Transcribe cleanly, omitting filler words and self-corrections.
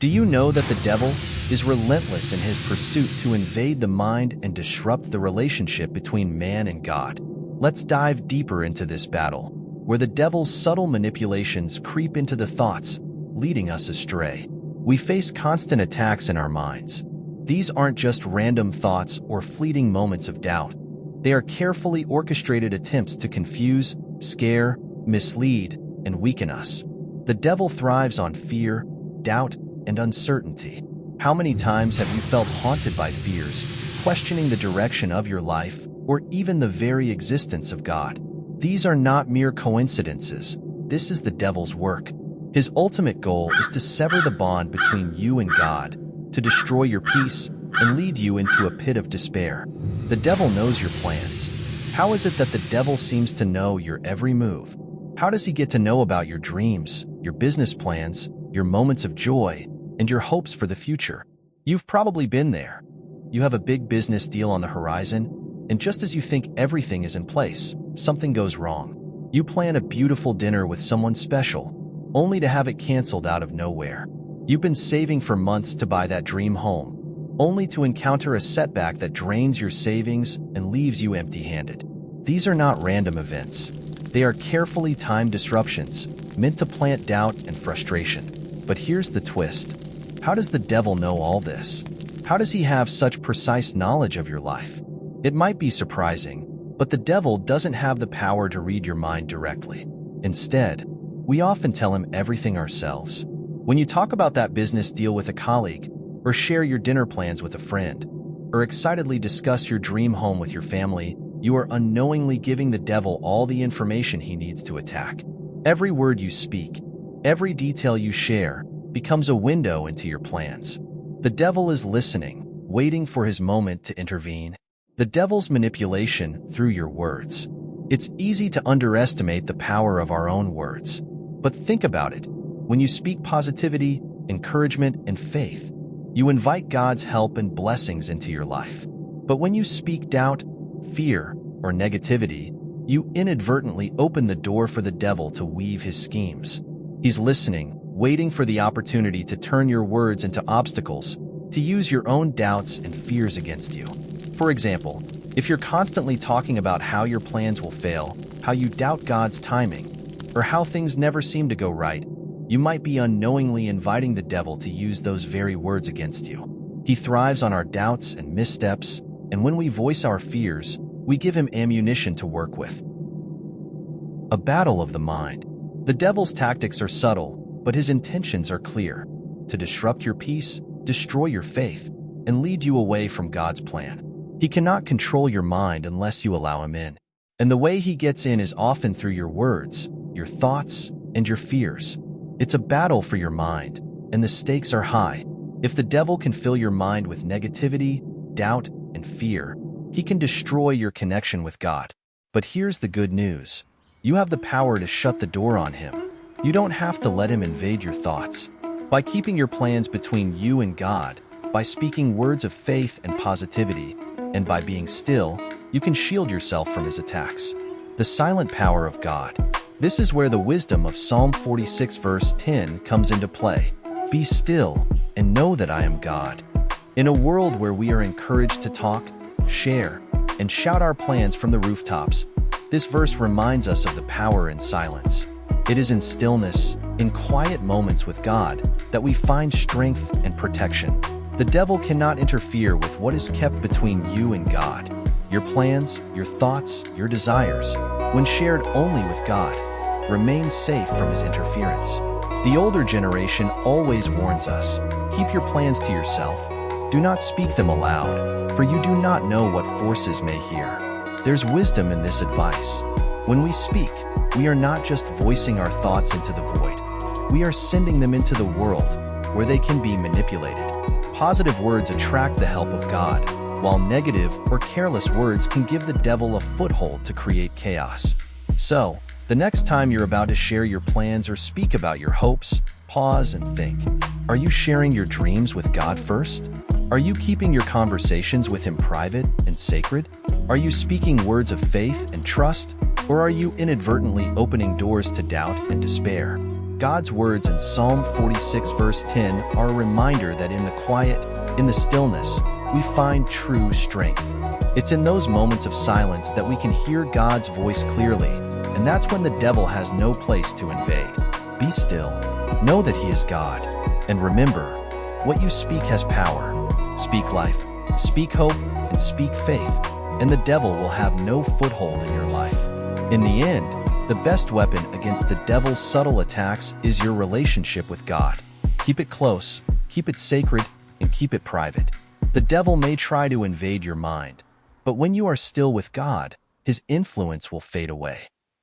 Do you know that the devil is relentless in his pursuit to invade the mind and disrupt the relationship between man and God? Let's dive deeper into this battle, where the devil's subtle manipulations creep into the thoughts, leading us astray. We face constant attacks in our minds. These aren't just random thoughts or fleeting moments of doubt. They are carefully orchestrated attempts to confuse, scare, mislead, and weaken us. The devil thrives on fear, doubt, and uncertainty. How many times have you felt haunted by fears, questioning the direction of your life, or even the very existence of God? These are not mere coincidences. This is the devil's work. His ultimate goal is to sever the bond between you and God, to destroy your peace, and lead you into a pit of despair. The devil knows your plans. How is it that the devil seems to know your every move? How does he get to know about your dreams, your business plans, your moments of joy, and your hopes for the future? You've probably been there. You have a big business deal on the horizon, and just as you think everything is in place, something goes wrong. You plan a beautiful dinner with someone special, only to have it canceled out of nowhere. You've been saving for months to buy that dream home, only to encounter a setback that drains your savings and leaves you empty-handed. These are not random events. They are carefully timed disruptions, meant to plant doubt and frustration. But here's the twist. How does the devil know all this? How does he have such precise knowledge of your life? It might be surprising, but the devil doesn't have the power to read your mind directly. Instead, we often tell him everything ourselves. When you talk about that business deal with a colleague, or share your dinner plans with a friend, or excitedly discuss your dream home with your family, you are unknowingly giving the devil all the information he needs to attack. Every word you speak, every detail you share, becomes a window into your plans. The devil is listening, waiting for his moment to intervene. The devil's manipulation through your words. It's easy to underestimate the power of our own words. But think about it. When you speak positivity, encouragement, and faith, you invite God's help and blessings into your life. But when you speak doubt, fear, or negativity, you inadvertently open the door for the devil to weave his schemes. He's listening, waiting for the opportunity to turn your words into obstacles, to use your own doubts and fears against you. For example, if you're constantly talking about how your plans will fail, how you doubt God's timing, or how things never seem to go right, you might be unknowingly inviting the devil to use those very words against you. He thrives on our doubts and missteps, and when we voice our fears, we give him ammunition to work with. A battle of the mind. The devil's tactics are subtle, but his intentions are clear: to disrupt your peace, destroy your faith, and lead you away from God's plan. He cannot control your mind unless you allow him in. And the way he gets in is often through your words, your thoughts, and your fears. It's a battle for your mind, and the stakes are high. If the devil can fill your mind with negativity, doubt, and fear, he can destroy your connection with God. But here's the good news. You have the power to shut the door on him. You don't have to let him invade your thoughts. By keeping your plans between you and God, by speaking words of faith and positivity, and by being still, you can shield yourself from his attacks. The silent power of God. This is where the wisdom of Psalm 46 verse 10 comes into play. Be still and know that I am God. In a world where we are encouraged to talk, share, and shout our plans from the rooftops, this verse reminds us of the power in silence. It is in stillness, in quiet moments with God, that we find strength and protection. The devil cannot interfere with what is kept between you and God. Your plans, your thoughts, your desires, when shared only with God, remain safe from his interference. The older generation always warns us, keep your plans to yourself. Do not speak them aloud, for you do not know what forces may hear. There's wisdom in this advice. When we speak, we are not just voicing our thoughts into the void. We are sending them into the world, where they can be manipulated. Positive words attract the help of God, while negative or careless words can give the devil a foothold to create chaos. So, the next time you're about to share your plans or speak about your hopes, pause and think. Are you sharing your dreams with God first? Are you keeping your conversations with him private and sacred? Are you speaking words of faith and trust, or are you inadvertently opening doors to doubt and despair? God's words in Psalm 46 verse 10 are a reminder that in the quiet, in the stillness, we find true strength. It's in those moments of silence that we can hear God's voice clearly, and that's when the devil has no place to invade. Be still, know that he is God, and remember, what you speak has power. Speak life, speak hope, and speak faith, and the devil will have no foothold in your life. In the end, the best weapon against the devil's subtle attacks is your relationship with God. Keep it close, keep it sacred, and keep it private. The devil may try to invade your mind, but when you are still with God, his influence will fade away.